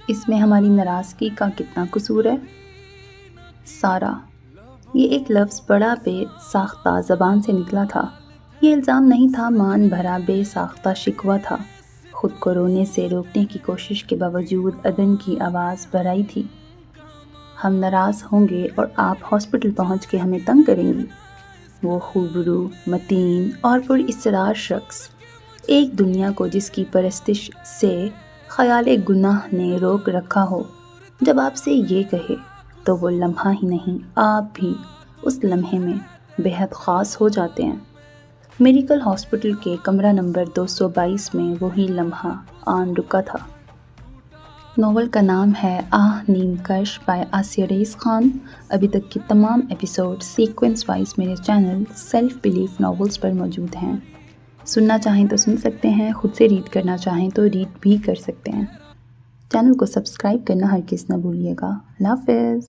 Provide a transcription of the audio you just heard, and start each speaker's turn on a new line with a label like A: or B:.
A: اس میں ہماری ناراضگی کا کتنا قصور ہے؟ سارا، یہ ایک لفظ بڑا بے ساختہ زبان سے نکلا تھا۔ یہ الزام نہیں تھا، مان بھرا بے ساختہ شکوہ تھا۔ خود کو رونے سے روکنے کی کوشش کے باوجود عدن کی آواز بھرائی تھی۔ ہم ناراض ہوں گے اور آپ ہاسپٹل پہنچ کے ہمیں تنگ کریں گی۔ وہ خوبرو، متین اور پراسرار شخص، ایک دنیا کو جس کی پرستش سے خیال گناہ نے روک رکھا ہو، جب آپ سے یہ کہے تو وہ لمحہ ہی نہیں، آپ بھی اس لمحے میں بے حد خاص ہو جاتے ہیں۔ میڈیکل ہاسپٹل کے کمرہ نمبر 222 میں وہی لمحہ آن رکا تھا۔ ناول کا نام ہے آہ نیم کش بائی آسیہ ریز خان۔ ابھی تک کی تمام ایپیسوڈ سیکوینس وائز میرے چینل سیلف بلیف ناولز پر موجود ہیں۔ سننا چاہیں تو سن سکتے ہیں، خود سے ریڈ کرنا چاہیں تو ریڈ بھی کر سکتے ہیں۔ چینل کو سبسکرائب کرنا ہرگز نہ بھولیے گا۔ اللہ حافظ۔